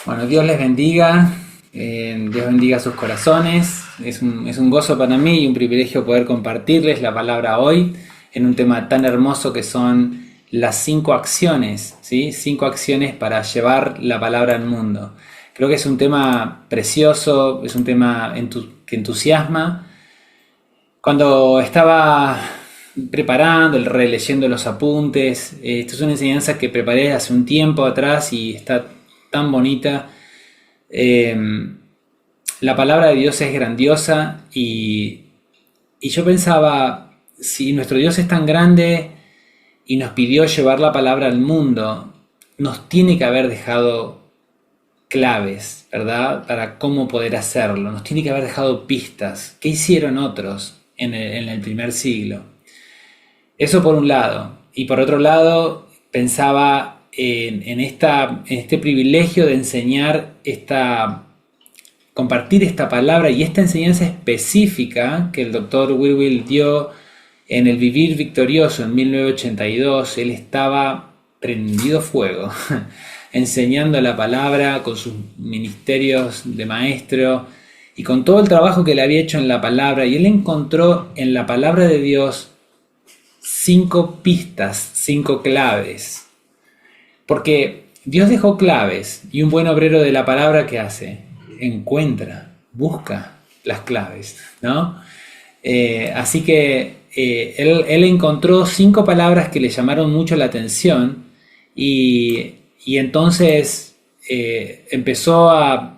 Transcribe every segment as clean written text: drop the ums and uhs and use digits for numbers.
Bueno, Dios les bendiga, Dios bendiga sus corazones. Es un gozo para mí y un privilegio poder compartirles la palabra hoy en un tema tan hermoso que son las 5 acciones, ¿sí? 5 acciones para llevar la palabra al mundo. Creo que es un tema precioso, es un tema que entusiasma. Cuando estaba preparando, releyendo los apuntes, esto es una enseñanza que preparé hace un tiempo atrás y está tan bonita. Eh, la palabra de Dios es grandiosa y yo pensaba, si nuestro Dios es tan grande y nos pidió llevar la palabra al mundo, nos tiene que haber dejado claves, ¿verdad? Para cómo poder hacerlo. Nos tiene que haber dejado pistas. ¿Qué hicieron otros en el primer siglo? Eso por un lado. Y por otro lado, pensaba en este privilegio de enseñar compartir esta palabra y esta enseñanza específica que el doctor Wilwil dio en el Vivir Victorioso en 1982. Él estaba prendido fuego, enseñando la palabra con sus ministerios de maestro y con todo el trabajo que le había hecho en la palabra. Y él encontró en la palabra de Dios 5 pistas, 5 claves. Porque Dios dejó claves y un buen obrero de la palabra, ¿qué hace? Encuentra, busca las claves, ¿no? Así que él encontró 5 palabras que le llamaron mucho la atención y entonces empezó a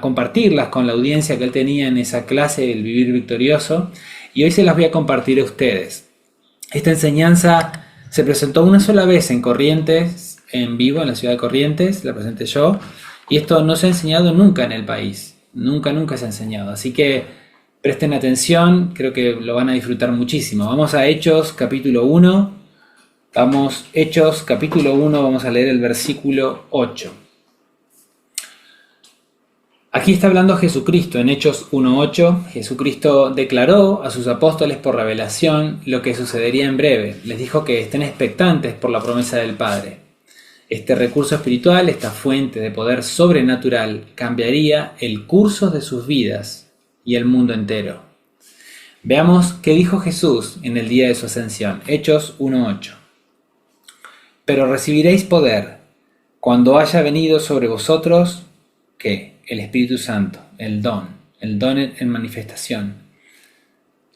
compartirlas con la audiencia que él tenía en esa clase del Vivir Victorioso, y hoy se las voy a compartir a ustedes. Esta enseñanza se presentó una sola vez en Corrientes, en vivo, en la ciudad de Corrientes, la presenté yo, y esto no se ha enseñado nunca en el país, nunca se ha enseñado, así que presten atención, creo que lo van a disfrutar muchísimo. Vamos a Hechos capítulo 1, vamos a leer el versículo 8. Aquí está hablando Jesucristo en Hechos 1:8. Jesucristo declaró a sus apóstoles por revelación lo que sucedería en breve. Les dijo que estén expectantes por la promesa del Padre. Este recurso espiritual, esta fuente de poder sobrenatural, cambiaría el curso de sus vidas y el mundo entero. Veamos qué dijo Jesús en el día de su ascensión. Hechos 1:8. Pero recibiréis poder cuando haya venido sobre vosotros, ¿qué? El Espíritu Santo, el don en manifestación.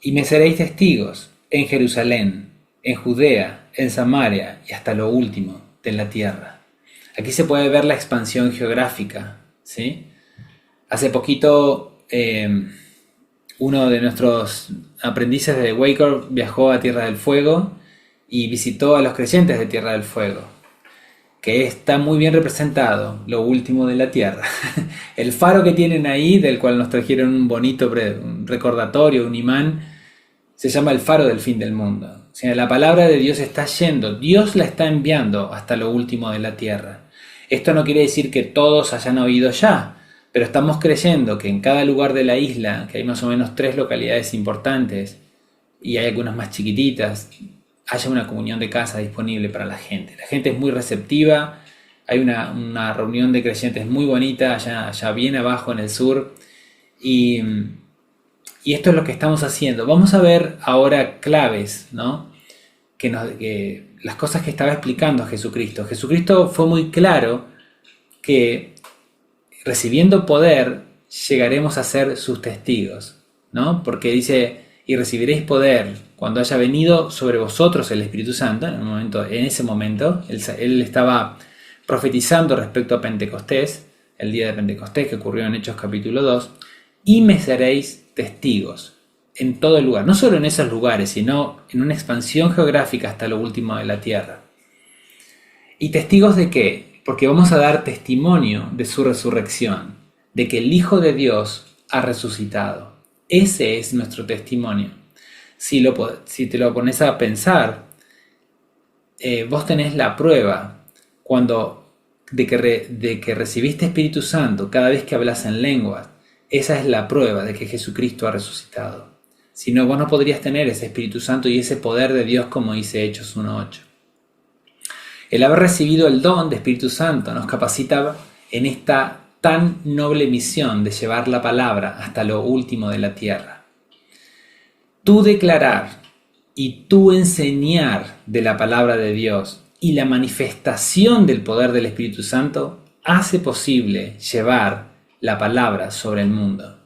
Y me seréis testigos en Jerusalén, en Judea, en Samaria y hasta lo último de la tierra. Aquí se puede ver la expansión geográfica, ¿sí? Hace poquito uno de nuestros aprendices de Waker viajó a Tierra del Fuego y visitó a los creyentes de Tierra del Fuego, que está muy bien representado, lo último de la tierra. El faro que tienen ahí, del cual nos trajeron un bonito recordatorio, un imán, se llama el faro del fin del mundo. O sea, la palabra de Dios está yendo, Dios la está enviando hasta lo último de la tierra. Esto no quiere decir que todos hayan oído ya, pero estamos creyendo que en cada lugar de la isla, que hay más o menos 3 localidades importantes, y hay algunas más chiquititas, haya una comunión de casa disponible para la gente. La gente es muy receptiva, hay una reunión de creyentes muy bonita allá bien abajo en el sur, y esto es lo que estamos haciendo. Vamos a ver ahora claves, ¿no? Que las cosas que estaba explicando Jesucristo. Jesucristo fue muy claro que recibiendo poder llegaremos a ser sus testigos, ¿no? Porque dice, y recibiréis poder cuando haya venido sobre vosotros el Espíritu Santo. En ese momento, él estaba profetizando respecto a Pentecostés, el día de Pentecostés que ocurrió en Hechos capítulo 2, y me seréis testigos en todo el lugar, no solo en esos lugares, sino en una expansión geográfica hasta lo último de la tierra. ¿Y testigos de qué? Porque vamos a dar testimonio de su resurrección, de que el Hijo de Dios ha resucitado. Ese es nuestro testimonio. Si te lo pones a pensar, vos tenés la prueba de que recibiste Espíritu Santo cada vez que hablas en lenguas. Esa es la prueba de que Jesucristo ha resucitado. Si no, vos no podrías tener ese Espíritu Santo y ese poder de Dios como dice Hechos 1:8. El haber recibido el don de Espíritu Santo nos capacita en esta tan noble misión de llevar la palabra hasta lo último de la tierra. Tú declarar y tú enseñar de la palabra de Dios y la manifestación del poder del Espíritu Santo hace posible llevar la palabra sobre el mundo.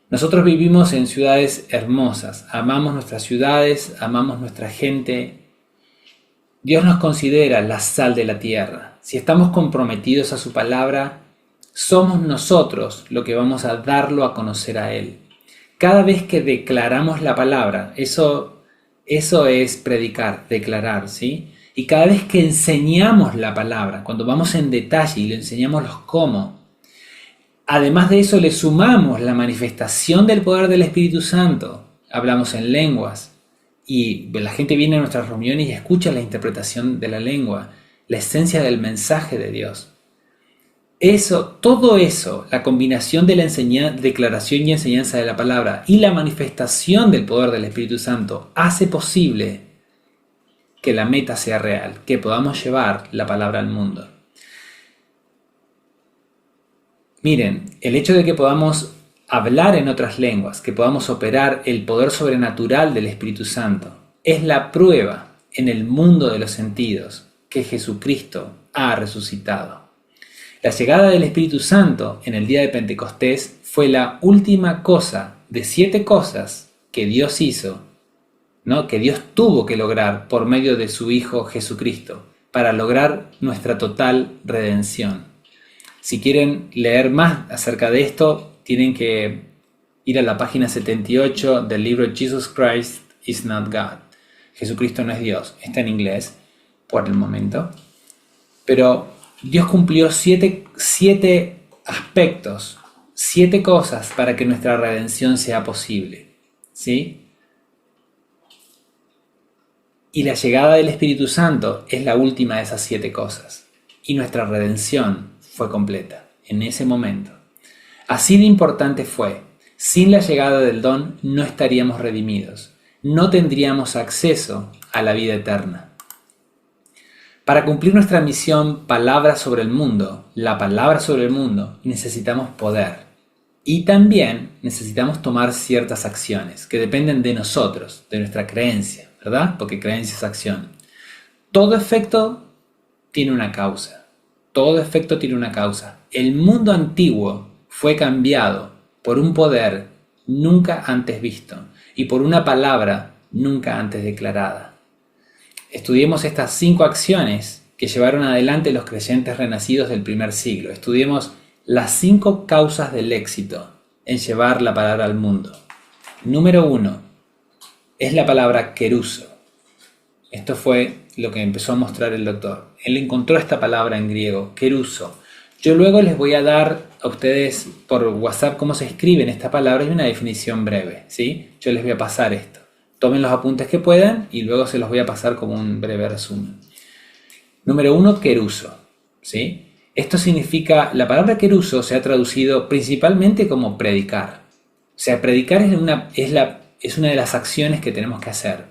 Nosotros vivimos en ciudades hermosas, amamos nuestras ciudades, amamos nuestra gente. Dios nos considera la sal de la tierra. Si estamos comprometidos a su palabra, somos nosotros lo que vamos a darlo a conocer a Él. Cada vez que declaramos la palabra, eso es predicar, declarar, ¿sí? Y cada vez que enseñamos la palabra, cuando vamos en detalle y le enseñamos los cómo, además de eso le sumamos la manifestación del poder del Espíritu Santo. Hablamos en lenguas y la gente viene a nuestras reuniones y escucha la interpretación de la lengua, la esencia del mensaje de Dios. Todo eso, la combinación de la declaración y enseñanza de la palabra y la manifestación del poder del Espíritu Santo hace posible que la meta sea real, que podamos llevar la palabra al mundo. Miren, el hecho de que podamos hablar en otras lenguas, que podamos operar el poder sobrenatural del Espíritu Santo, es la prueba en el mundo de los sentidos que Jesucristo ha resucitado. La llegada del Espíritu Santo en el día de Pentecostés fue la última cosa de 7 cosas que Dios hizo, ¿no? Que Dios tuvo que lograr por medio de su Hijo Jesucristo para lograr nuestra total redención. Si quieren leer más acerca de esto, tienen que ir a la página 78 del libro Jesus Christ is not God. Jesucristo no es Dios. Está en inglés por el momento. Pero Dios cumplió 7 aspectos, 7 cosas para que nuestra redención sea posible, ¿sí? Y la llegada del Espíritu Santo es la última de esas 7 cosas. Y nuestra redención fue completa en ese momento. Así de importante fue. Sin la llegada del don no estaríamos redimidos. No tendríamos acceso a la vida eterna. Para cumplir nuestra misión, palabra sobre el mundo, la palabra sobre el mundo, necesitamos poder. Y también necesitamos tomar ciertas acciones que dependen de nosotros, de nuestra creencia, ¿verdad? Porque creencia es acción. Todo efecto tiene una causa. Todo efecto tiene una causa. El mundo antiguo fue cambiado por un poder nunca antes visto y por una palabra nunca antes declarada. Estudiemos estas 5 acciones que llevaron adelante los creyentes renacidos del primer siglo. Estudiemos las 5 causas del éxito en llevar la palabra al mundo. Número 1 es la palabra keruso. Esto fue lo que empezó a mostrar el doctor. Él encontró esta palabra en griego, keruso. Yo luego les voy a dar a ustedes por WhatsApp cómo se escribe esta palabra y una definición breve, ¿sí? Yo les voy a pasar esto. Tomen los apuntes que puedan y luego se los voy a pasar como un breve resumen. Número 1, keruso, ¿sí? Esto significa, la palabra keruso se ha traducido principalmente como predicar. O sea, predicar es una de las acciones que tenemos que hacer.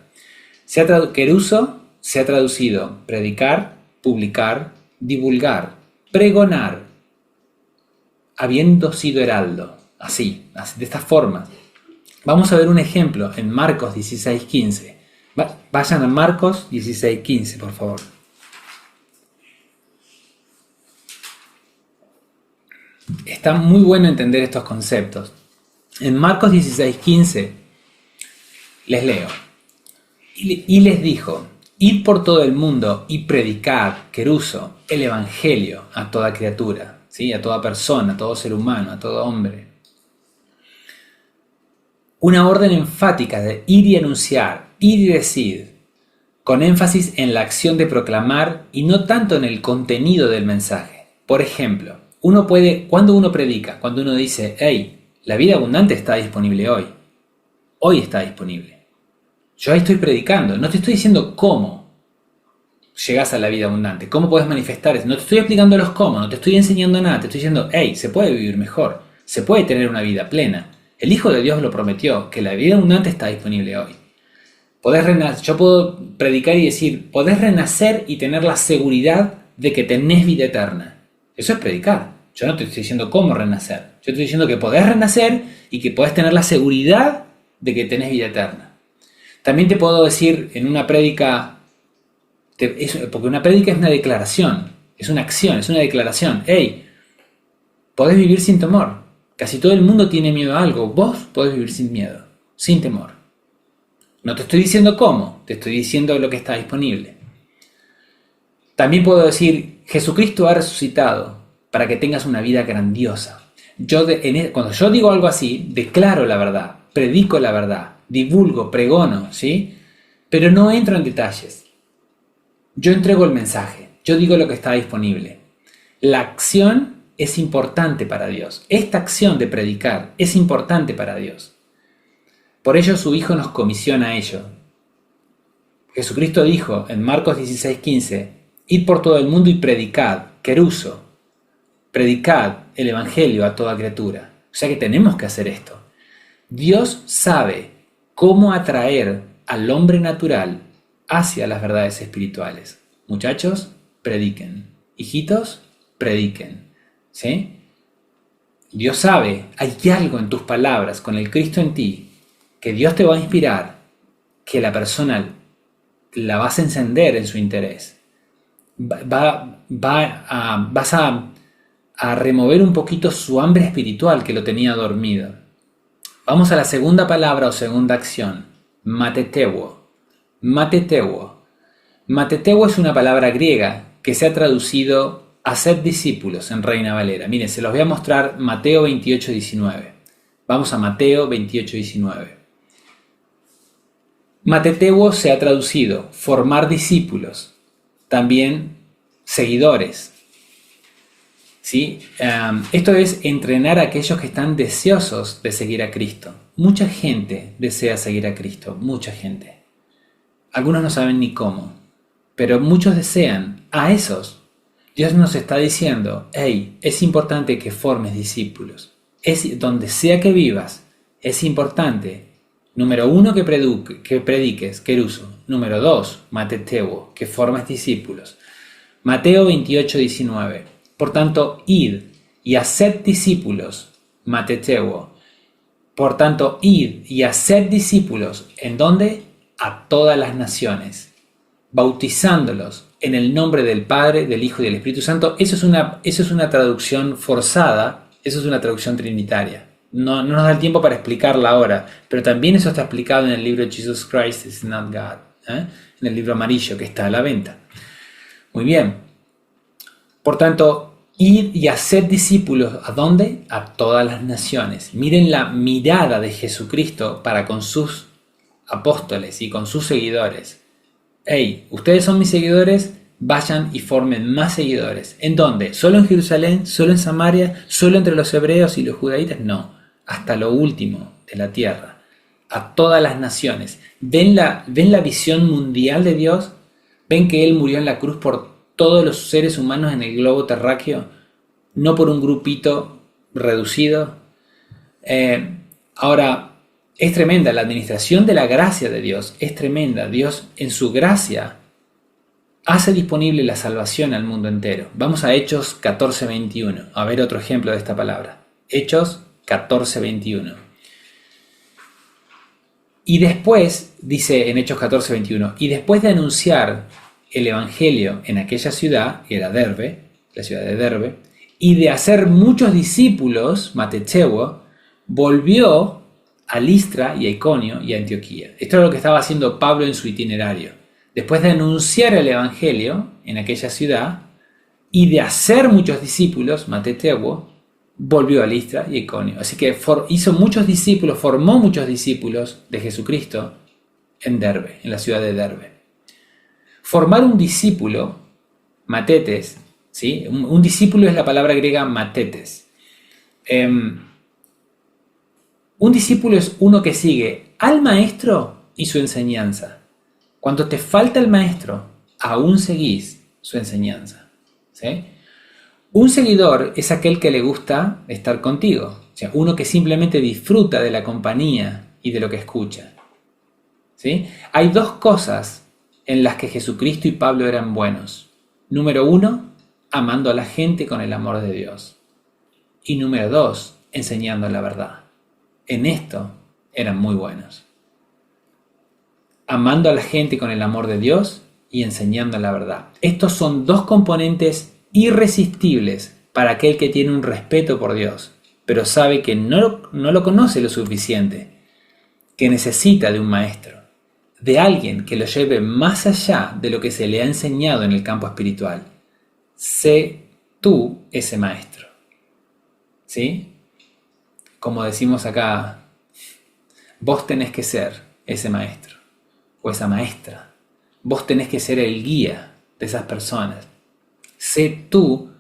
Keruso se ha traducido predicar, publicar, divulgar, pregonar, habiendo sido heraldo. Así, de esta forma. Vamos a ver un ejemplo en Marcos 16:15. Vayan a Marcos 16:15, por favor. Está muy bueno entender estos conceptos. En Marcos 16:15 les leo. Y les dijo, id por todo el mundo y predicad, keruso, el evangelio a toda criatura, ¿sí? A toda persona, a todo ser humano, a todo hombre. Una orden enfática de ir y anunciar, ir y decir, con énfasis en la acción de proclamar y no tanto en el contenido del mensaje. Por ejemplo, cuando uno predica, cuando uno dice, hey, la vida abundante está disponible hoy. Hoy está disponible. Yo ahí estoy predicando, no te estoy diciendo cómo llegas a la vida abundante, cómo puedes manifestar eso. No te estoy explicando los cómo, no te estoy enseñando nada, te estoy diciendo, hey, se puede vivir mejor, se puede tener una vida plena. El Hijo de Dios lo prometió, que la vida abundante está disponible hoy. Yo puedo predicar y decir, podés renacer y tener la seguridad de que tenés vida eterna. Eso es predicar. Yo no te estoy diciendo cómo renacer. Yo te estoy diciendo que podés renacer y que podés tener la seguridad de que tenés vida eterna. También te puedo decir en una prédica, porque una prédica es una declaración, es una acción, es una declaración. Hey, podés vivir sin temor. Casi todo el mundo tiene miedo a algo. Vos podés vivir sin miedo, sin temor. No te estoy diciendo cómo, te estoy diciendo lo que está disponible. También puedo decir, Jesucristo ha resucitado para que tengas una vida grandiosa. Cuando yo digo algo así, declaro la verdad, predico la verdad, divulgo, pregono, ¿sí? Pero no entro en detalles. Yo entrego el mensaje, yo digo lo que está disponible. La acción es importante para Dios. Esta acción de predicar es importante para Dios. Por ello su Hijo nos comisiona a ello. Jesucristo dijo en Marcos 16:15, id por todo el mundo y predicad, queruso, predicad el Evangelio a toda criatura. O sea que tenemos que hacer esto. Dios sabe cómo atraer al hombre natural hacia las verdades espirituales. Muchachos, prediquen. Hijitos, prediquen. ¿Sí? Dios sabe, hay algo en tus palabras, con el Cristo en ti, que Dios te va a inspirar, que la persona la vas a encender en su interés. Vas a remover un poquito su hambre espiritual que lo tenía dormido. Vamos a la segunda palabra o segunda acción, mateteuo. Mateteuo. Mateteuo es una palabra griega que se ha traducido hacer discípulos en Reina Valera. Miren, se los voy a mostrar Mateo 28:19. Vamos a Mateo 28:19. Mateteuo se ha traducido formar discípulos, también seguidores. ¿Sí? Esto es entrenar a aquellos que están deseosos de seguir a Cristo. Mucha gente desea seguir a Cristo, mucha gente. Algunos no saben ni cómo, pero muchos desean. A esos Dios nos está diciendo, hey, es importante que formes discípulos. Donde sea que vivas, es importante, número 1, que prediques, queruso. Número 2, mateteuo, que formes discípulos. Mateo 28:19. Por tanto, id y haced discípulos, mateteuo. Por tanto, id y haced discípulos, ¿en dónde? A todas las naciones, bautizándolos en el nombre del Padre, del Hijo y del Espíritu Santo. Eso es una traducción forzada, eso es una traducción trinitaria. No nos da el tiempo para explicarla ahora, pero también eso está explicado en el libro Jesus Christ is not God, en el libro amarillo que está a la venta. Muy bien. Por tanto, id y haced discípulos, ¿a dónde? A todas las naciones. Miren la mirada de Jesucristo para con sus apóstoles y con sus seguidores. Hey, ustedes son mis seguidores, vayan y formen más seguidores. ¿En dónde? ¿Solo en Jerusalén? ¿Solo en Samaria? ¿Solo entre los hebreos y los judaítas? No, hasta lo último de la tierra, a todas las naciones. ¿Ven la visión mundial de Dios? ¿Ven que Él murió en la cruz por todos los seres humanos en el globo terráqueo? No por un grupito reducido. Ahora, es tremenda, la administración de la gracia de Dios es tremenda. Dios en su gracia hace disponible la salvación al mundo entero. Vamos a Hechos 14:21, a ver otro ejemplo de esta palabra. Hechos 14:21. Y después, dice en Hechos 14:21, y después de anunciar el Evangelio en aquella ciudad, que era Derbe, la ciudad de Derbe, y de hacer muchos discípulos, mateteuo, volvió a Listra y a Iconio y a Antioquía. Esto es lo que estaba haciendo Pablo en su itinerario. Después de anunciar el Evangelio en aquella ciudad y de hacer muchos discípulos, mateteuo, volvió a Listra y a Iconio. Así que hizo muchos discípulos, formó muchos discípulos de Jesucristo en Derbe, en la ciudad de Derbe. Formar un discípulo, matetes, ¿sí? Un discípulo es la palabra griega matetes. Un discípulo es uno que sigue al maestro y su enseñanza. Cuando te falta el maestro, aún seguís su enseñanza. ¿Sí? Un seguidor es aquel que le gusta estar contigo. O sea, uno que simplemente disfruta de la compañía y de lo que escucha. ¿Sí? Hay dos cosas en las que Jesucristo y Pablo eran buenos. Número 1, amando a la gente con el amor de Dios. Y número 2, enseñando la verdad. En esto eran muy buenos. Amando a la gente con el amor de Dios y enseñando la verdad. Estos son dos componentes irresistibles para aquel que tiene un respeto por Dios, pero sabe que no lo conoce lo suficiente, que necesita de un maestro, de alguien que lo lleve más allá de lo que se le ha enseñado en el campo espiritual. Sé tú ese maestro. ¿Sí? Como decimos acá, vos tenés que ser ese maestro o esa maestra. Vos tenés que ser el guía de esas personas. Sé tú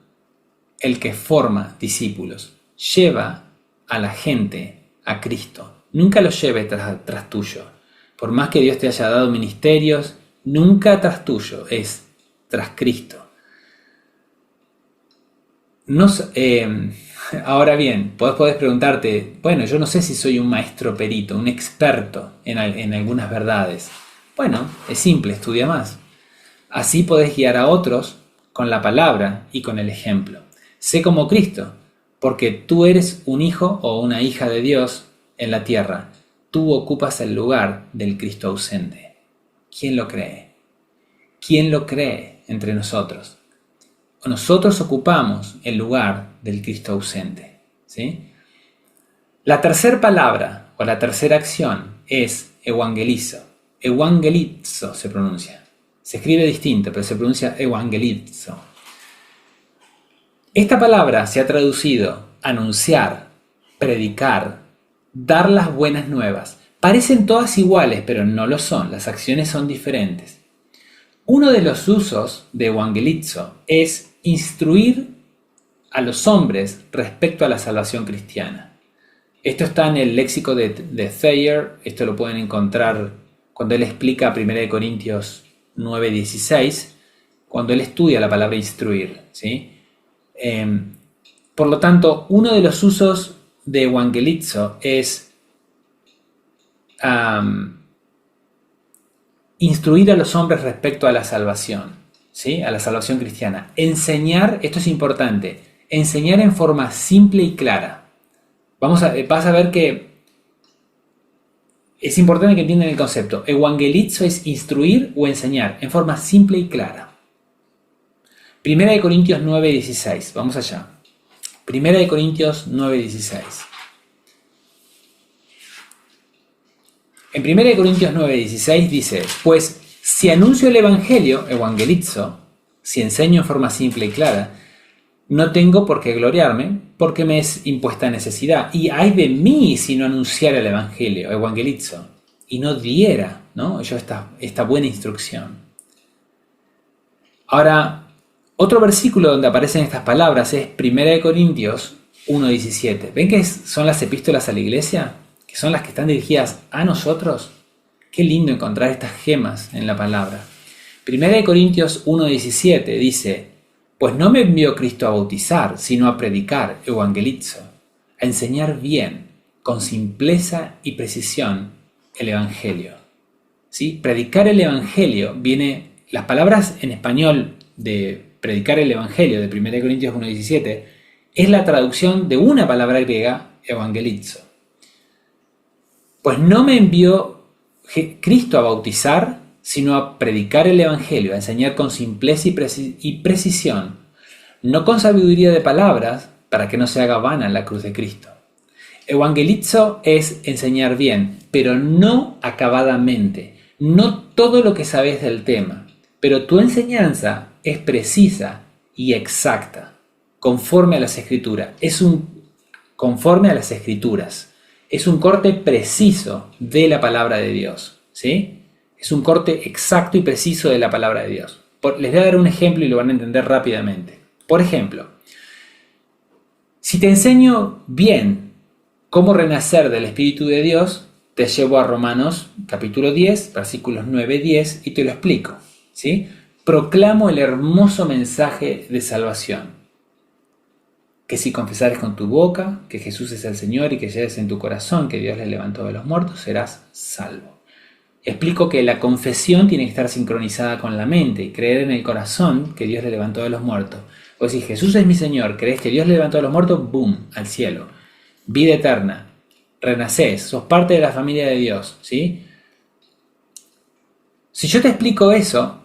el que forma discípulos. Lleva a la gente a Cristo. Nunca los lleve tras tuyo. Por más que Dios te haya dado ministerios, nunca tras tuyo, es tras Cristo. Ahora bien, podés preguntarte, bueno, yo no sé si soy un maestro perito, un experto en algunas verdades. Bueno, es simple, estudia más. Así podés guiar a otros con la palabra y con el ejemplo. Sé como Cristo, porque tú eres un hijo o una hija de Dios en la tierra. Tú ocupas el lugar del Cristo ausente. ¿Quién lo cree? ¿Quién lo cree entre nosotros? Nosotros ocupamos el lugar del Cristo ausente. ¿Sí? La tercera palabra o la tercera acción es evangelizo. Evangelizo se pronuncia. Se escribe distinto, pero se pronuncia evangelizo. Esta palabra se ha traducido anunciar, predicar, dar las buenas nuevas. Parecen todas iguales, pero no lo son. Las acciones son diferentes. Uno de los usos de evangelizo es instruir a los hombres respecto a la salvación cristiana. Esto está en el léxico de Thayer. Esto lo pueden encontrar cuando él explica 1 Corintios 9:16, cuando él estudia la palabra instruir. ¿Sí? Por lo tanto, uno de los usos de evangelizo es instruir a los hombres respecto a la salvación, ¿sí? A la salvación cristiana. Enseñar, esto es importante, enseñar en forma simple y clara. Vas a ver que es importante que entiendan el concepto. Evangelizo es instruir o enseñar en forma simple y clara. 1 Corintios 9:16, vamos allá. 1 Corintios 9:16. En 1 Corintios 9:16 dice, pues si anuncio el Evangelio, evangelizo, si enseño en forma simple y clara, no tengo por qué gloriarme, porque me es impuesta necesidad. Y ay de mí si no anunciara el Evangelio, evangelizo, y no diera, ¿no? Yo esta buena instrucción. Ahora, otro versículo donde aparecen estas palabras es 1 Corintios 1:17. ¿Ven que son las epístolas a la iglesia? Que son las que están dirigidas a nosotros. Qué lindo encontrar estas gemas en la palabra. 1 Corintios 1:17 dice, pues no me envió Cristo a bautizar, sino a predicar, evangelizo, a enseñar bien, con simpleza y precisión, el Evangelio. ¿Sí? Predicar el Evangelio viene, las palabras en español de predicar el Evangelio de 1 Corintios 1:17 es la traducción de una palabra griega, evangelizo. Pues no me envió Cristo a bautizar, sino a predicar el Evangelio, a enseñar con simpleza y precisión, no con sabiduría de palabras, para que no se haga vana la cruz de Cristo. Evangelizo es enseñar bien, pero no acabadamente, no todo lo que sabes del tema, pero tu enseñanza es precisa y exacta, conforme a las Escrituras. Conforme a las Escrituras. Es un corte preciso de la palabra de Dios, ¿sí? Es un corte exacto y preciso de la palabra de Dios. Les voy a dar un ejemplo y lo van a entender rápidamente. Por ejemplo, si te enseño bien cómo renacer del Espíritu de Dios, te llevo a Romanos capítulo 10, versículos 9-10 y te lo explico, ¿sí? Proclamo el hermoso mensaje de salvación. Que si confesares con tu boca que Jesús es el Señor y que creyeres en tu corazón que Dios le levantó de los muertos, serás salvo. Explico que la confesión tiene que estar sincronizada con la mente y creer en el corazón que Dios le levantó de los muertos O si Jesús es mi Señor, crees que Dios le levantó a los muertos, ¡boom!, al cielo. Vida eterna. Renacés, sos parte de la familia de Dios, ¿sí? Si yo te explico eso,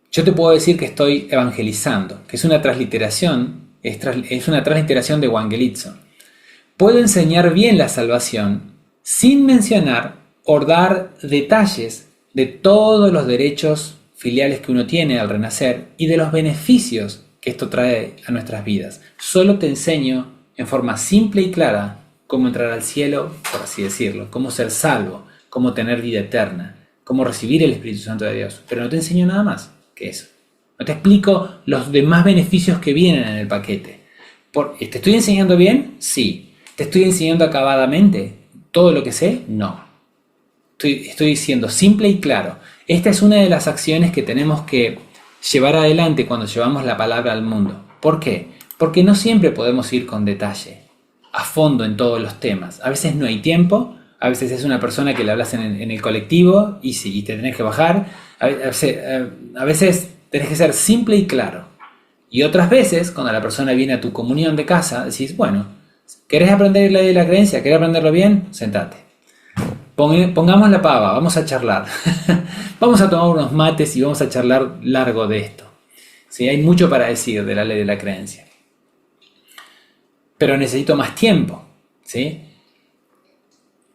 yo te puedo decir que estoy evangelizando, que es una transliteración, es una transliteración de evangelizo. Puedo enseñar bien la salvación sin mencionar o dar detalles de todos los derechos filiales que uno tiene al renacer y de los beneficios que esto trae a nuestras vidas. Solo te enseño en forma simple y clara cómo entrar al cielo, por así decirlo, cómo ser salvo, cómo tener vida eterna, cómo recibir el Espíritu Santo de Dios. Pero no te enseño nada más que eso. No te explico los demás beneficios que vienen en el paquete. ¿Te estoy enseñando bien? Sí. ¿Te estoy enseñando acabadamente todo lo que sé? No. Estoy siendo simple y claro. Esta es una de las acciones que tenemos que llevar adelante cuando llevamos la palabra al mundo. ¿Por qué? Porque no siempre podemos ir con detalle, a fondo en todos los temas. A veces no hay tiempo. A veces es una persona que le hablas en el colectivo y te tenés que bajar. A veces tenés que ser simple y claro. Y otras veces, cuando la persona viene a tu comunión de casa, decís, bueno, ¿querés aprender la ley de la creencia? ¿Querés aprenderlo bien? Sentate. Pongamos la pava, vamos a charlar. Vamos a tomar unos mates y vamos a charlar largo de esto. ¿Sí? Hay mucho para decir de la ley de la creencia. Pero necesito más tiempo. ¿Sí?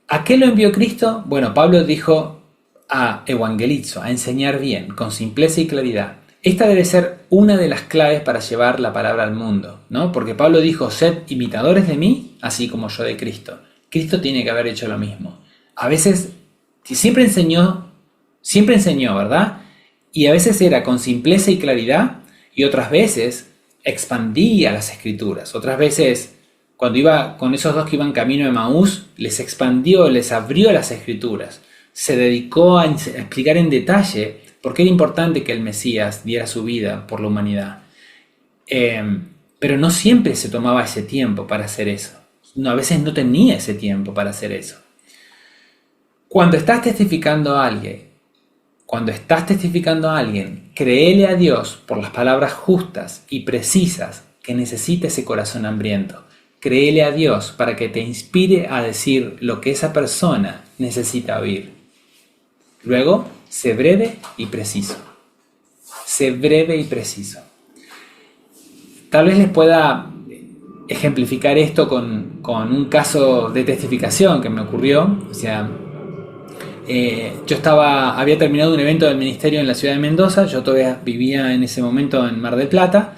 ¿A qué lo envió Cristo? Bueno, Pablo dijo a evangelizo, a enseñar bien, con simpleza y claridad. Esta debe ser una de las claves para llevar la palabra al mundo, ¿no? Porque Pablo dijo, sed imitadores de mí, así como yo de Cristo. Cristo tiene que haber hecho lo mismo. A veces, siempre enseñó, ¿verdad? Y a veces era con simpleza y claridad, y otras veces expandía las escrituras. Otras veces, cuando iba con esos dos que iban camino de Emaús, les expandió, les abrió las escrituras. Se dedicó a explicar en detalle por qué era importante que el Mesías diera su vida por la humanidad. Pero no siempre se tomaba ese tiempo para hacer eso. No, a veces no tenía ese tiempo para hacer eso. Cuando estás testificando a alguien, créele a Dios por las palabras justas y precisas que necesita ese corazón hambriento. Créele a Dios para que te inspire a decir lo que esa persona necesita oír. Luego, sé breve y preciso. Sé breve y preciso. Tal vez les pueda ejemplificar esto con un caso de testificación que me ocurrió. O sea, yo había terminado un evento del ministerio en la ciudad de Mendoza. Yo todavía vivía en ese momento en Mar del Plata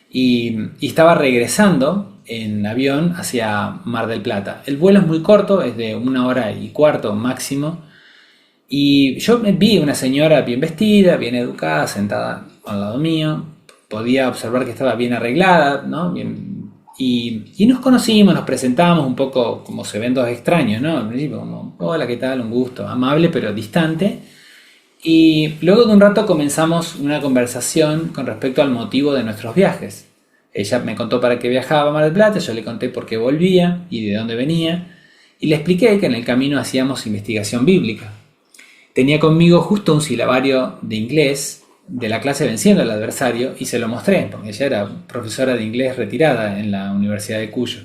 y estaba regresando en avión hacia Mar del Plata. El vuelo es muy corto, es de 1 hora y cuarto máximo. Y yo vi una señora bien vestida, bien educada, sentada al lado mío. Podía observar que estaba bien arreglada, ¿no? Y nos conocimos, nos presentamos un poco como se ven dos extraños, ¿no? Al principio como, hola, ¿qué tal? Un gusto, amable pero distante. Y luego de un rato comenzamos una conversación con respecto al motivo de nuestros viajes. Ella me contó para qué viajaba a Mar del Plata, yo le conté por qué volvía y de dónde venía. Y le expliqué que en el camino hacíamos investigación bíblica. Tenía conmigo justo un silabario de inglés de la clase Venciendo al Adversario y se lo mostré, porque ella era profesora de inglés retirada en la Universidad de Cuyo.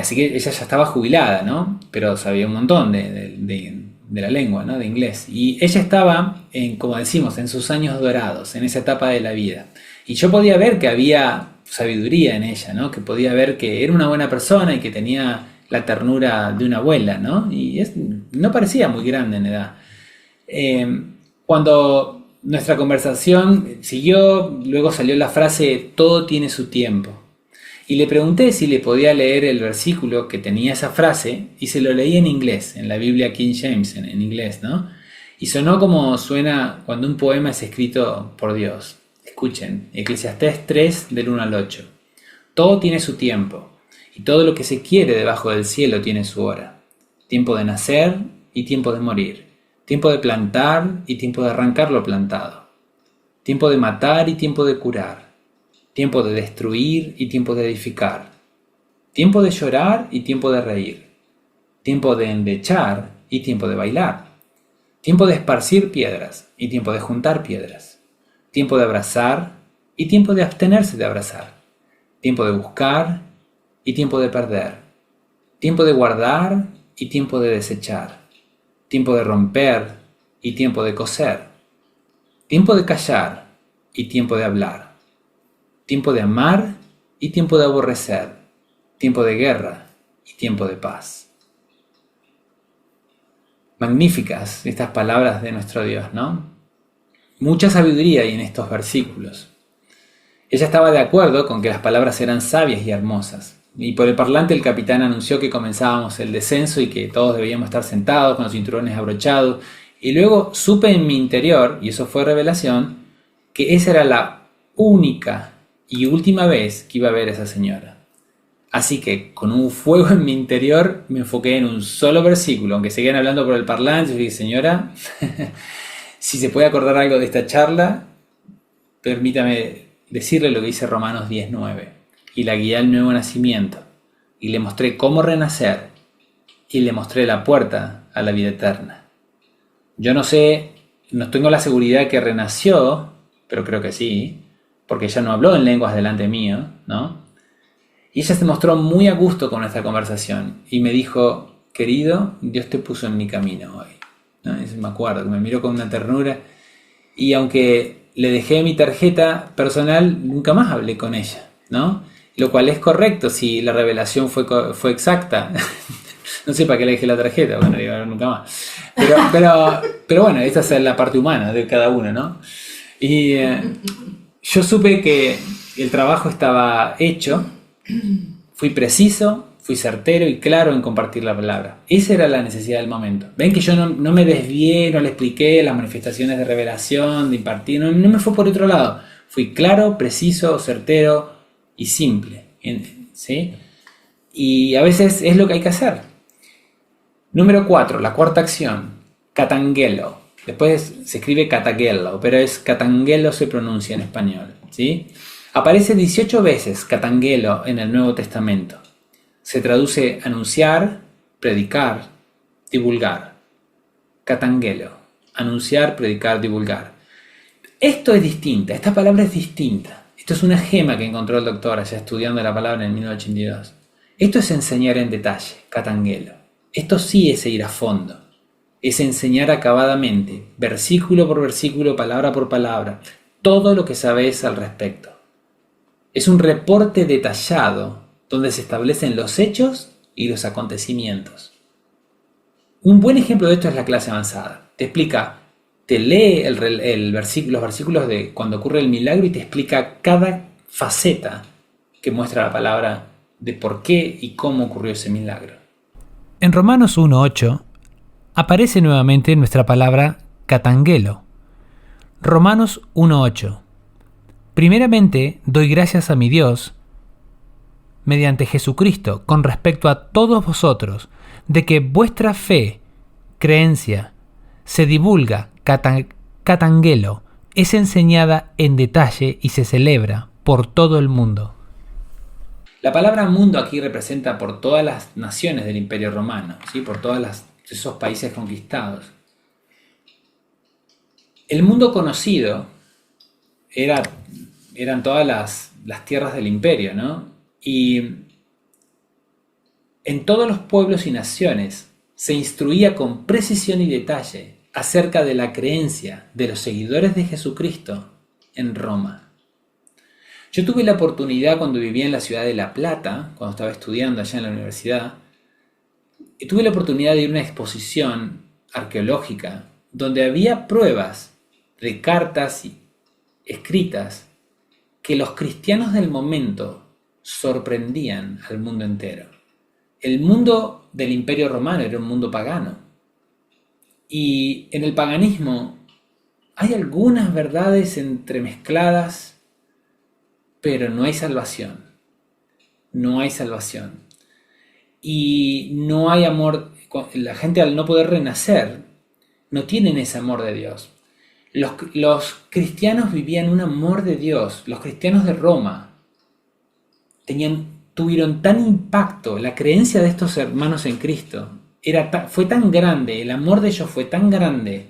Así que ella ya estaba jubilada, ¿no? Pero sabía un montón de la lengua, ¿no? De inglés. Y ella estaba, como decimos, en sus años dorados, en esa etapa de la vida. Y yo podía ver que había sabiduría en ella, ¿no? Que podía ver que era una buena persona y que tenía la ternura de una abuela, ¿no? Y no parecía muy grande en edad. Cuando nuestra conversación siguió, luego salió la frase, todo tiene su tiempo. Y le pregunté si le podía leer el versículo que tenía esa frase, y se lo leí en inglés, en la Biblia King James, en inglés, ¿no? Y sonó como suena cuando un poema es escrito por Dios. Escuchen, Eclesiastés 3, del 1 al 8. Todo tiene su tiempo. Y todo lo que se quiere debajo del cielo tiene su hora. Tiempo de nacer y tiempo de morir. Tiempo de plantar y tiempo de arrancar lo plantado. Tiempo de matar y tiempo de curar. Tiempo de destruir y tiempo de edificar. Tiempo de llorar y tiempo de reír. Tiempo de endechar y tiempo de bailar. Tiempo de esparcir piedras y tiempo de juntar piedras. tiempo de abrazar y tiempo de abstenerse de abrazar, tiempo de buscar y tiempo de perder, tiempo de guardar y tiempo de desechar, tiempo de romper y tiempo de coser, tiempo de callar y tiempo de hablar, tiempo de amar y tiempo de aborrecer, tiempo de guerra y tiempo de paz. Magníficas estas palabras de nuestro Dios, ¿no? Mucha sabiduría hay en estos versículos. Ella estaba de acuerdo con que las palabras eran sabias y hermosas. Y por el parlante el capitán anunció que comenzábamos el descenso y que todos debíamos estar sentados con los cinturones abrochados. Y luego supe en mi interior, y eso fue revelación, que esa era la única y última vez que iba a ver a esa señora. Así que con un fuego en mi interior me enfoqué en un solo versículo. Aunque seguían hablando por el parlante, yo dije, señora, si se puede acordar algo de esta charla, permítame decirle lo que dice Romanos 10:9. Y la guié al nuevo nacimiento. Y le mostré cómo renacer. Y le mostré la puerta a la vida eterna. Yo no sé, no tengo la seguridad que renació, pero creo que sí, porque ella no habló en lenguas delante mío, ¿no? Y ella se mostró muy a gusto con nuestra conversación y me dijo, querido, Dios te puso en mi camino hoy, ¿no? Eso me acuerdo, que me miró con una ternura y aunque le dejé mi tarjeta personal, nunca más hablé con ella, ¿no? Lo cual es correcto si la revelación fue exacta. No sé para qué le dejé la tarjeta, bueno, digo, nunca más. Pero bueno, esta es la parte humana de cada uno, ¿no? Y yo supe que el trabajo estaba hecho. Fui preciso, fui certero y claro en compartir la palabra. Esa era la necesidad del momento. Ven que yo no me desvié, no le expliqué las manifestaciones de revelación, de impartir, no me fue por otro lado. Fui claro, preciso, certero y simple, ¿sí? Y a veces es lo que hay que hacer. Número 4, la cuarta acción, katangelo. Después se escribe katagelo, pero es katangelo se pronuncia en español, ¿sí? Aparece 18 veces katangelo en el Nuevo Testamento. Se traduce anunciar, predicar, divulgar. Katangelo, anunciar, predicar, divulgar. Esto es distinta, esta palabra es distinta. Esto es una gema que encontró el doctor allá estudiando la palabra en 1982. Esto es enseñar en detalle, katangelo. Esto sí es ir a fondo. Es enseñar acabadamente, versículo por versículo, palabra por palabra, todo lo que sabes al respecto. Es un reporte detallado donde se establecen los hechos y los acontecimientos. Un buen ejemplo de esto es la clase avanzada. Te explica, te lee los versículos de cuando ocurre el milagro y te explica cada faceta que muestra la palabra de por qué y cómo ocurrió ese milagro. En Romanos 1:8 aparece nuevamente nuestra palabra katangelo. Romanos 1:8. Primeramente, doy gracias a mi Dios, mediante Jesucristo, con respecto a todos vosotros, de que vuestra fe, creencia, se divulga, katangelo, es enseñada en detalle y se celebra por todo el mundo. La palabra mundo aquí representa por todas las naciones del Imperio Romano, ¿sí? Por todos esos países conquistados. El mundo conocido eran todas las tierras del imperio, ¿no? Y en todos los pueblos y naciones se instruía con precisión y detalle acerca de la creencia de los seguidores de Jesucristo en Roma. Yo tuve la oportunidad cuando vivía en la ciudad de La Plata, cuando estaba estudiando allá en la universidad, y tuve la oportunidad de ir a una exposición arqueológica donde había pruebas de cartas escritas que los cristianos del momento sorprendían al mundo entero. El mundo del Imperio Romano era un mundo pagano. Y en el paganismo hay algunas verdades entremezcladas, pero no hay salvación. No hay salvación. Y no hay amor. La gente, al no poder renacer, no tienen ese amor de Dios. Los cristianos vivían un amor de Dios. Los cristianos de Roma tuvieron tan impacto, la creencia de estos hermanos en Cristo fue tan grande, el amor de ellos fue tan grande,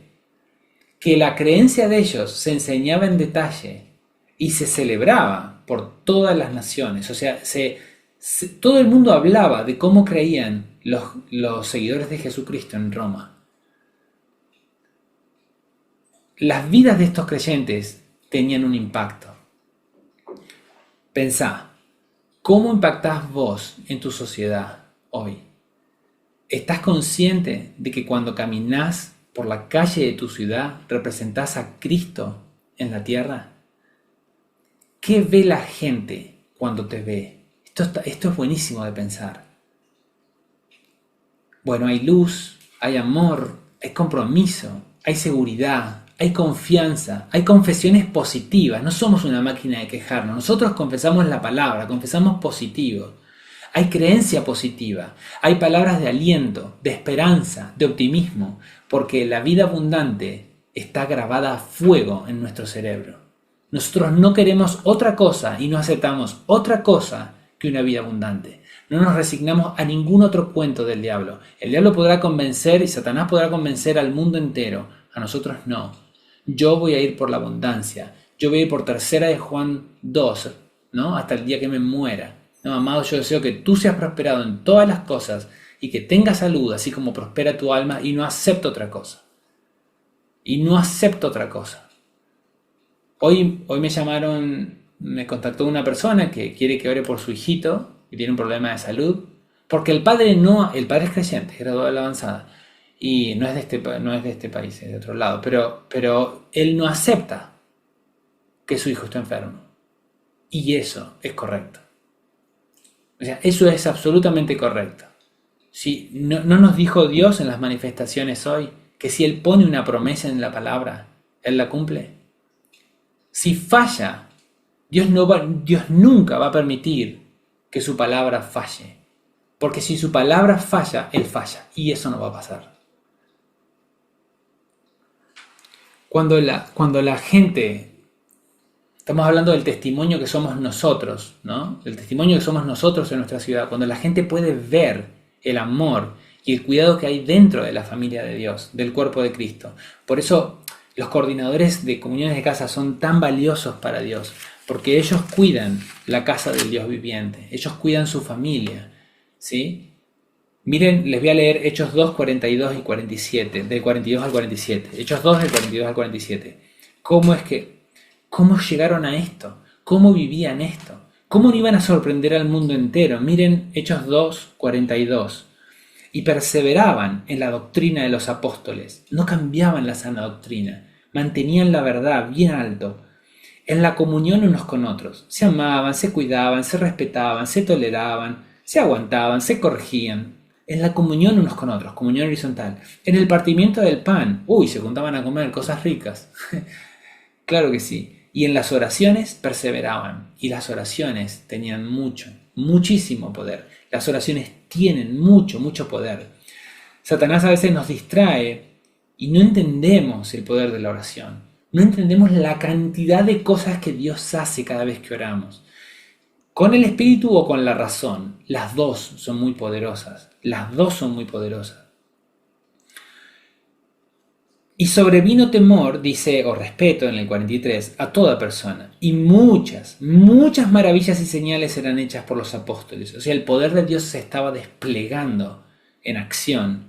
que la creencia de ellos se enseñaba en detalle y se celebraba por todas las naciones. O sea, todo el mundo hablaba de cómo creían los seguidores de Jesucristo en Roma. Las vidas de estos creyentes tenían un impacto. Pensá, ¿cómo impactás vos en tu sociedad hoy? ¿Estás consciente de que cuando caminás por la calle de tu ciudad representás a Cristo en la tierra? ¿Qué ve la gente cuando te ve? Esto es buenísimo de pensar. Bueno, hay luz, hay amor, hay compromiso, hay seguridad, hay confianza, hay confesiones positivas. No somos una máquina de quejarnos. Nosotros confesamos la palabra, confesamos positivo. Hay creencia positiva, hay palabras de aliento, de esperanza, de optimismo, porque la vida abundante está grabada a fuego en nuestro cerebro. Nosotros no queremos otra cosa y no aceptamos otra cosa que una vida abundante. No nos resignamos a ningún otro cuento del diablo. El diablo podrá convencer y Satanás podrá convencer al mundo entero. A nosotros no. Yo voy a ir por la abundancia. Yo voy a ir por 3 de Juan 2, ¿no? Hasta el día que me muera. No, amado, yo deseo que tú seas prosperado en todas las cosas y que tengas salud, así como prospera tu alma, y no acepto otra cosa. Y no acepto otra cosa. Hoy me contactó una persona que quiere que ore por su hijito, que tiene un problema de salud, porque el padre es creyente, es graduado de la avanzada, y no es de este país, es de otro lado, pero él no acepta que su hijo esté enfermo. Y eso es correcto. O sea, eso es absolutamente correcto. Si no nos dijo Dios en las manifestaciones hoy que si Él pone una promesa en la palabra, Él la cumple. Si falla, Dios nunca va a permitir que su palabra falle. Porque si su palabra falla, Él falla. Y eso no va a pasar. Cuando la gente... Estamos hablando del testimonio que somos nosotros, ¿no? El testimonio que somos nosotros en nuestra ciudad. Cuando la gente puede ver el amor y el cuidado que hay dentro de la familia de Dios, del cuerpo de Cristo. Por eso los coordinadores de comuniones de casa son tan valiosos para Dios, porque ellos cuidan la casa del Dios viviente, ellos cuidan su familia, ¿sí? Miren, les voy a leer Hechos 2, 42 y 47, del 42 al 47. Hechos 2, del 42 al 47. ¿Cómo llegaron a esto? ¿Cómo vivían esto? ¿Cómo no iban a sorprender al mundo entero? Miren Hechos 2, 42. Y perseveraban en la doctrina de los apóstoles. No cambiaban la sana doctrina. Mantenían la verdad bien alto. En la comunión unos con otros. Se amaban, se cuidaban, se respetaban, se toleraban, se aguantaban, se corregían. En la comunión unos con otros. Comunión horizontal. En el partimiento del pan. Se juntaban a comer cosas ricas. Claro que sí. Y en las oraciones perseveraban. Y las oraciones tenían muchísimo poder. Las oraciones tienen mucho poder. Satanás a veces nos distrae y no entendemos el poder de la oración. No entendemos la cantidad de cosas que Dios hace cada vez que oramos. Con el espíritu o con la razón. Las dos son muy poderosas. Las dos son muy poderosas. Y sobrevino temor, dice, o respeto en el 43, a toda persona. Y muchas maravillas y señales eran hechas por los apóstoles. O sea, el poder de Dios se estaba desplegando en acción,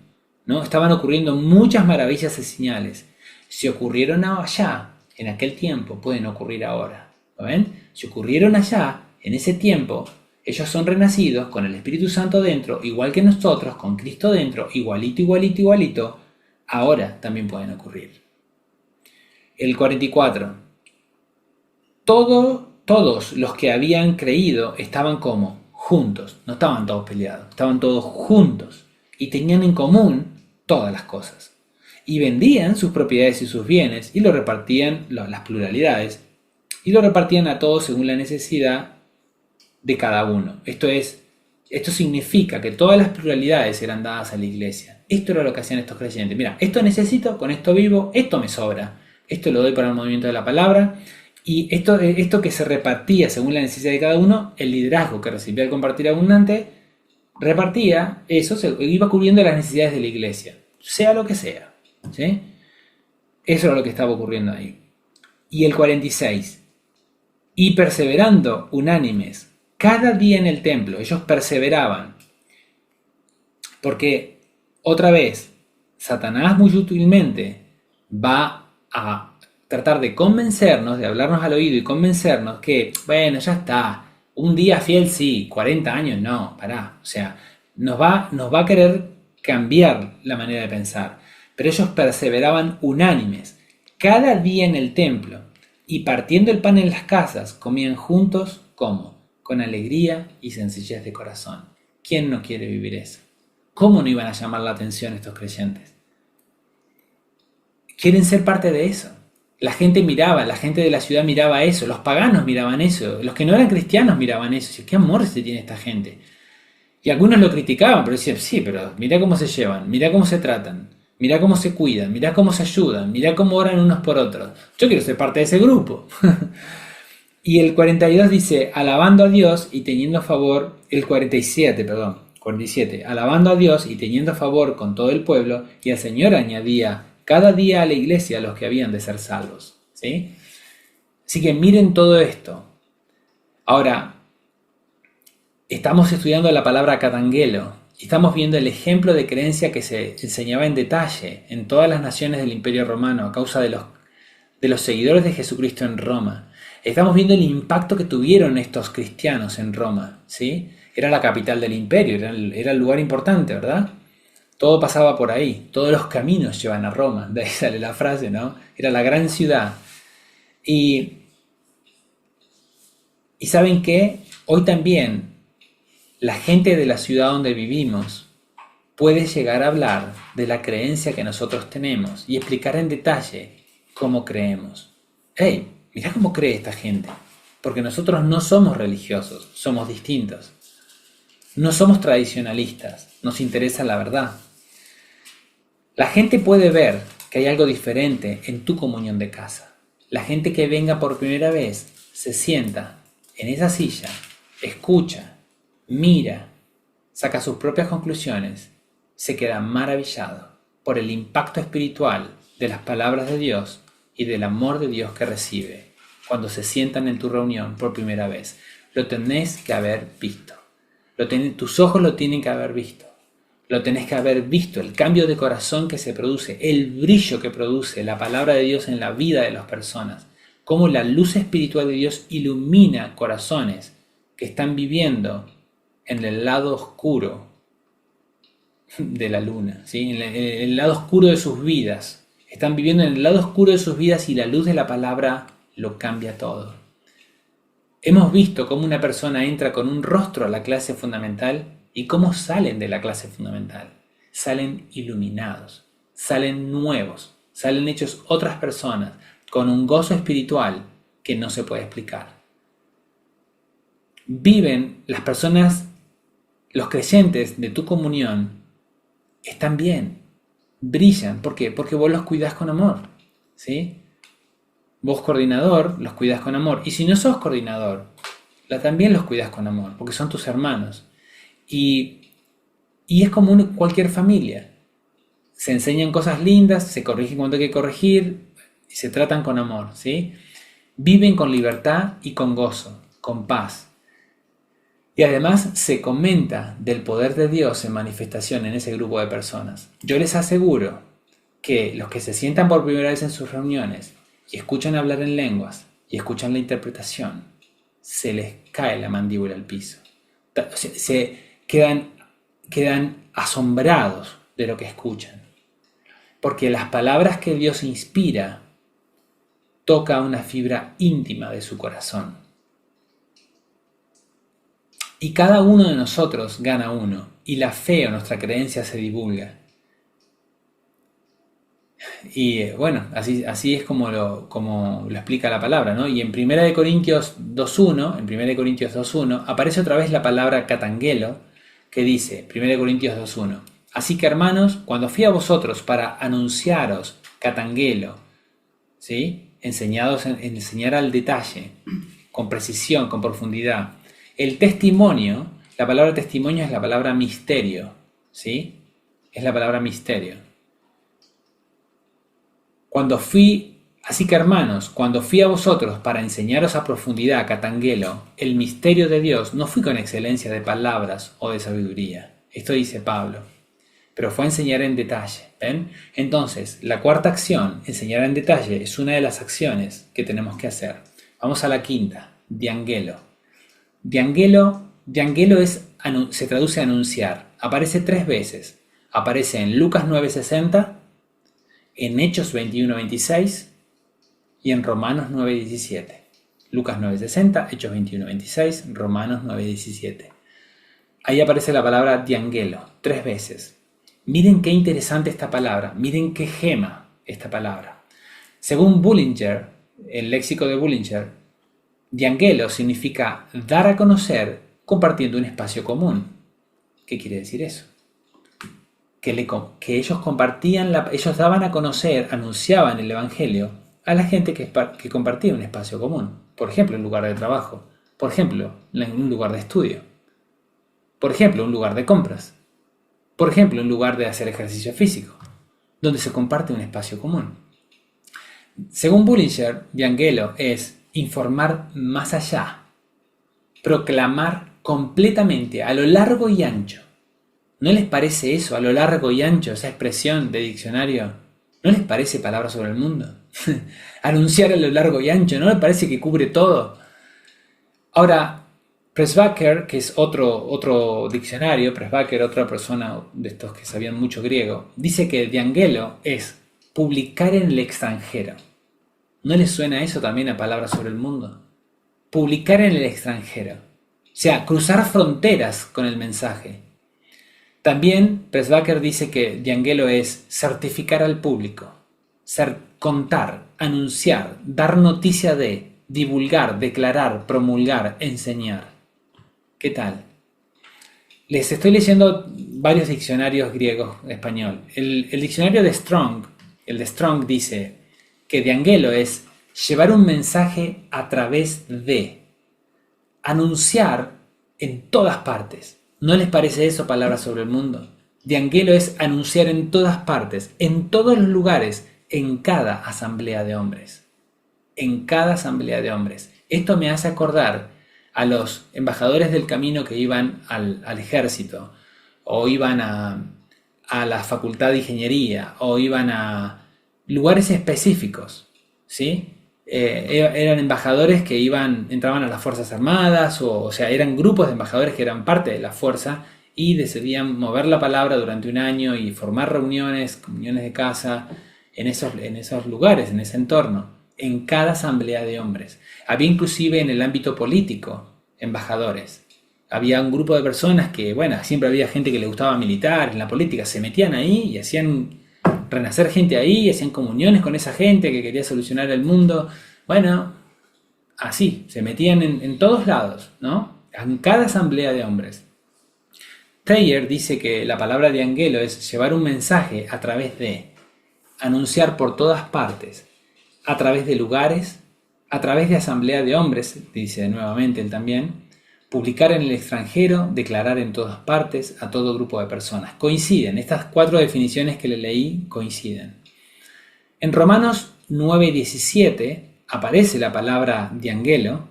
¿no? Estaban ocurriendo muchas maravillas y señales. Si ocurrieron allá, en aquel tiempo, pueden ocurrir ahora. ¿Lo ven? Si ocurrieron allá, en ese tiempo, ellos son renacidos con el Espíritu Santo dentro, igual que nosotros, con Cristo dentro, igualito. Ahora también pueden ocurrir. El 44. Todos los que habían creído estaban como juntos. No estaban todos peleados. Estaban todos juntos. Y tenían en común todas las cosas. Y vendían sus propiedades y sus bienes. Y lo repartían, las pluralidades. Y lo repartían a todos según la necesidad de cada uno. Esto significa que todas las pluralidades eran dadas a la iglesia. Esto era lo que hacían estos creyentes. Mira, esto necesito, con esto vivo, esto me sobra. Esto lo doy para el movimiento de la palabra. Y esto que se repartía según la necesidad de cada uno, el liderazgo que recibía el compartir abundante, repartía eso, iba cubriendo las necesidades de la iglesia. Sea lo que sea. ¿Sí? Eso era lo que estaba ocurriendo ahí. Y el 46. Y perseverando unánimes cada día en el templo, ellos perseveraban. Porque, otra vez, Satanás muy sutilmente va a tratar de convencernos, de hablarnos al oído y convencernos que, bueno, ya está, un día fiel sí, 40 años no, pará. O sea, nos va a querer cambiar la manera de pensar. Pero ellos perseveraban unánimes, cada día en el templo, y partiendo el pan en las casas, comían juntos, ¿cómo? Con alegría y sencillez de corazón. ¿Quién no quiere vivir eso? ¿Cómo no iban a llamar la atención estos creyentes? Quieren ser parte de eso. La gente miraba, la gente de la ciudad miraba eso, los paganos miraban eso, los que no eran cristianos miraban eso. Decían, ¿qué amor se tiene esta gente? Y algunos lo criticaban, pero decían, sí, pero mira cómo se llevan, mira cómo se tratan, mira cómo se cuidan, mira cómo se ayudan, mira cómo oran unos por otros. Yo quiero ser parte de ese grupo. Y el 42 dice, alabando a Dios y teniendo favor, el 47, perdón, 47, alabando a Dios y teniendo favor con todo el pueblo, y el Señor añadía cada día a la iglesia a los que habían de ser salvos. ¿Sí? Así que miren todo esto. Ahora, estamos estudiando la palabra catangelo y estamos viendo el ejemplo de creencia que se enseñaba en detalle en todas las naciones del Imperio Romano a causa de los seguidores de Jesucristo en Roma. Estamos viendo el impacto que tuvieron estos cristianos en Roma, ¿sí? Era la capital del imperio, era el lugar importante, ¿verdad? Todo pasaba por ahí, todos los caminos llevan a Roma, de ahí sale la frase, ¿no? Era la gran ciudad. Y ¿saben qué? Hoy también la gente de la ciudad donde vivimos puede llegar a hablar de la creencia que nosotros tenemos y explicar en detalle cómo creemos. ¡Hey! Mirá cómo cree esta gente. Porque nosotros no somos religiosos, somos distintos. No somos tradicionalistas, nos interesa la verdad. La gente puede ver que hay algo diferente en tu comunión de casa. La gente que venga por primera vez se sienta en esa silla, escucha, mira, saca sus propias conclusiones, se queda maravillado por el impacto espiritual de las palabras de Dios y del amor de Dios que recibe cuando se sientan en tu reunión por primera vez. Lo tenés que haber visto. Tus ojos lo tienen que haber visto. Lo tenés que haber visto, el cambio de corazón que se produce, el brillo que produce la palabra de Dios en la vida de las personas. Cómo la luz espiritual de Dios ilumina corazones que están viviendo en el lado oscuro de la luna, ¿sí? En el lado oscuro de sus vidas. Están viviendo en el lado oscuro de sus vidas y la luz de la palabra lo cambia todo. Hemos visto cómo una persona entra con un rostro a la clase fundamental y cómo salen de la clase fundamental. Salen iluminados, salen nuevos, salen hechos otras personas con un gozo espiritual que no se puede explicar. Viven las personas, los creyentes de tu comunión, están bien, brillan. ¿Por qué? Porque vos los cuidás con amor, ¿sí? Vos, coordinador, los cuidás con amor. Y si no sos coordinador, también los cuidás con amor, porque son tus hermanos. Y es como cualquier familia. Se enseñan cosas lindas, se corrigen cuando hay que corregir, y se tratan con amor, ¿sí? Viven con libertad y con gozo, con paz. Y además se comenta del poder de Dios en manifestación en ese grupo de personas. Yo les aseguro que los que se sientan por primera vez en sus reuniones y escuchan hablar en lenguas y escuchan la interpretación, se les cae la mandíbula al piso. Se quedan asombrados de lo que escuchan. Porque las palabras que Dios inspira toca una fibra íntima de su corazón. Y cada uno de nosotros gana uno, y la fe o nuestra creencia se divulga. Y bueno, así es como lo explica la palabra, ¿no? Y en 1 Corintios 2.1, aparece otra vez la palabra catangelo, que dice, 1 Corintios 2.1, así que hermanos, cuando fui a vosotros para anunciaros catangelo, ¿sí? Enseñar al detalle, con precisión, con profundidad, el testimonio, la palabra testimonio es la palabra misterio, ¿sí? Es la palabra misterio. Así que hermanos, cuando fui a vosotros para enseñaros a profundidad, catangelo, el misterio de Dios, no fui con excelencia de palabras o de sabiduría. Esto dice Pablo. Pero fue a enseñar en detalle. ¿Ven? Entonces, la cuarta acción, enseñar en detalle, es una de las acciones que tenemos que hacer. Vamos a la quinta, diangelo. Diangelo se traduce a anunciar. Aparece 3 veces. Aparece en Lucas 9:60, en Hechos 21:26 y en Romanos 9:17. Lucas 9:60, Hechos 21:26, Romanos 9:17. Ahí aparece la palabra diangelo, 3 veces. Miren qué interesante esta palabra, miren qué gema esta palabra. Según Bullinger, el léxico de Bullinger, diangelo significa dar a conocer compartiendo un espacio común. ¿Qué quiere decir eso? Que ellos compartían, ellos daban a conocer, anunciaban el evangelio a la gente que compartía un espacio común. Por ejemplo, un lugar de trabajo. Por ejemplo, en un lugar de estudio. Por ejemplo, un lugar de compras. Por ejemplo, un lugar de hacer ejercicio físico, donde se comparte un espacio común. Según Bullinger, diangelo es informar más allá, proclamar completamente a lo largo y ancho. ¿No les parece eso, a lo largo y ancho, esa expresión de diccionario? ¿No les parece palabra sobre el mundo? Anunciar a lo largo y ancho, ¿no les parece que cubre todo? Ahora, Pressbacher, que es otro diccionario, Pressbacher, otra persona de estos que sabían mucho griego, dice que diangelo es publicar en el extranjero. ¿No les suena eso también a palabras sobre el mundo? Publicar en el extranjero. O sea, cruzar fronteras con el mensaje. También Pressbacher dice que diangelo es certificar al público, contar, anunciar, dar noticia de, divulgar, declarar, promulgar, enseñar. ¿Qué tal? Les estoy leyendo varios diccionarios griegos español. El diccionario de Strong, el de Strong dice que diangelo es llevar un mensaje a través de, anunciar en todas partes. ¿No les parece eso palabras sobre el mundo? Diangelo es anunciar en todas partes, en todos los lugares, en cada asamblea de hombres. En cada asamblea de hombres. Esto me hace acordar a los embajadores del camino que iban al ejército, o iban a la facultad de ingeniería, o iban a lugares específicos, ¿sí? Eran embajadores que entraban a las Fuerzas Armadas, o sea, eran grupos de embajadores que eran parte de la fuerza y decidían mover la palabra durante un año y formar reuniones, comuniones de casa en esos lugares, en ese entorno, en cada asamblea de hombres. Había inclusive en el ámbito político embajadores. Había un grupo de personas que, bueno, siempre había gente que le gustaba militar, en la política, se metían ahí y hacían renacer gente ahí, hacían comuniones con esa gente que quería solucionar el mundo. Bueno, así, se metían en todos lados, ¿no? En cada asamblea de hombres. Thayer dice que la palabra diangelo es llevar un mensaje a través de, anunciar por todas partes, a través de lugares, a través de asamblea de hombres, dice nuevamente él también, publicar en el extranjero, declarar en todas partes, a todo grupo de personas. Coinciden, estas 4 definiciones que le leí coinciden. En Romanos 9:17 aparece la palabra diangelo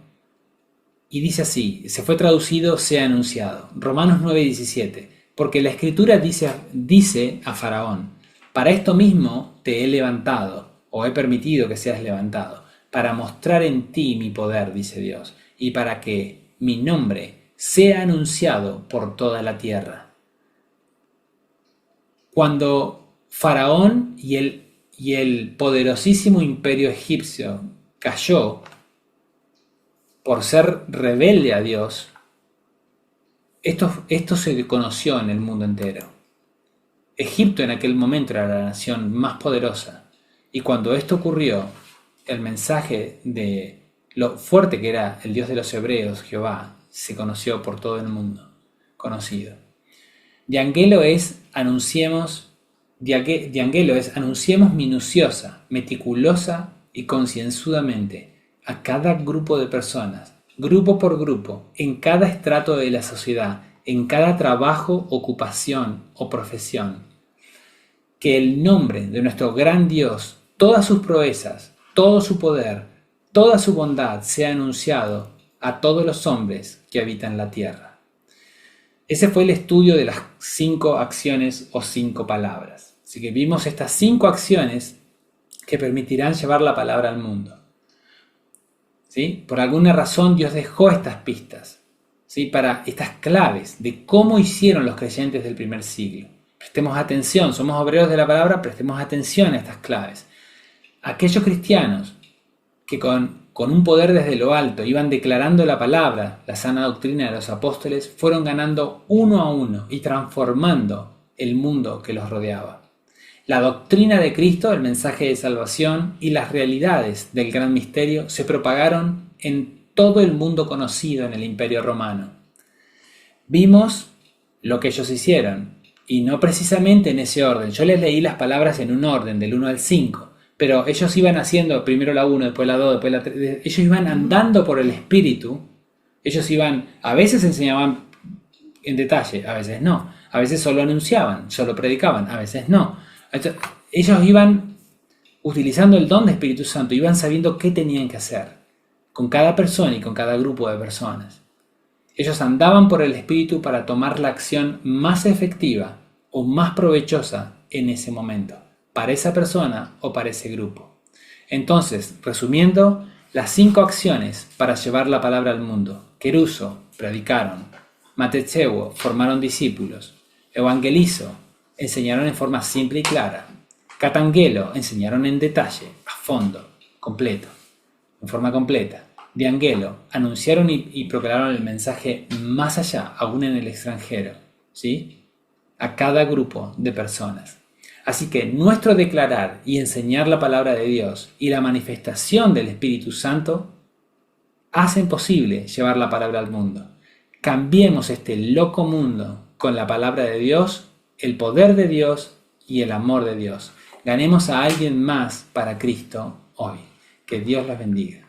y dice así, se fue traducido, sea anunciado. Romanos 9:17, porque la escritura dice a Faraón, para esto mismo te he levantado, o he permitido que seas levantado, para mostrar en ti mi poder, dice Dios, y para que mi nombre sea anunciado por toda la tierra. Cuando Faraón y el poderosísimo imperio egipcio cayó por ser rebelde a Dios, esto se conoció en el mundo entero. Egipto en aquel momento era la nación más poderosa, y cuando esto ocurrió, el mensaje de lo fuerte que era el Dios de los hebreos, Jehová, se conoció por todo el mundo, conocido. Diangelo es anunciemos minuciosa, meticulosa y concienzudamente a cada grupo de personas, grupo por grupo, en cada estrato de la sociedad, en cada trabajo, ocupación o profesión, que el nombre de nuestro gran Dios todas sus proezas, todo su poder, toda su bondad sea anunciado a todos los hombres que habitan la tierra. Ese fue el estudio de las 5 acciones o 5 palabras. Así que vimos estas 5 acciones que permitirán llevar la palabra al mundo. ¿Sí? Por alguna razón Dios dejó estas pistas, ¿sí? Para estas claves de cómo hicieron los creyentes del primer siglo. Prestemos atención, somos obreros de la palabra, prestemos atención a estas claves. Aquellos cristianos que con un poder desde lo alto iban declarando la palabra, la sana doctrina de los apóstoles, fueron ganando uno a uno y transformando el mundo que los rodeaba. La doctrina de Cristo, el mensaje de salvación y las realidades del gran misterio se propagaron en todo el mundo conocido en el Imperio Romano. Vimos lo que ellos hicieron, y no precisamente en ese orden. Yo les leí las palabras en un orden, del 1 al 5. Pero ellos iban haciendo primero la 1, después la 2, después la 3. Ellos iban andando por el Espíritu. Ellos iban, a veces enseñaban en detalle, a veces no. A veces solo anunciaban, solo predicaban, a veces no. Ellos iban utilizando el don del Espíritu Santo, iban sabiendo qué tenían que hacer con cada persona y con cada grupo de personas. Ellos andaban por el Espíritu para tomar la acción más efectiva o más provechosa en ese momento, para esa persona o para ese grupo. Entonces, resumiendo, las 5 acciones para llevar la palabra al mundo. Keruso, predicaron. Matetseuo, formaron discípulos. Evangelizo, enseñaron en forma simple y clara. Katangelo, enseñaron en detalle, a fondo, completo, en forma completa. Diangelo, anunciaron y proclamaron el mensaje más allá, aún en el extranjero, ¿sí? A cada grupo de personas. Así que nuestro declarar y enseñar la palabra de Dios y la manifestación del Espíritu Santo hacen posible llevar la palabra al mundo. Cambiemos este loco mundo con la palabra de Dios, el poder de Dios y el amor de Dios. Ganemos a alguien más para Cristo hoy. Que Dios los bendiga.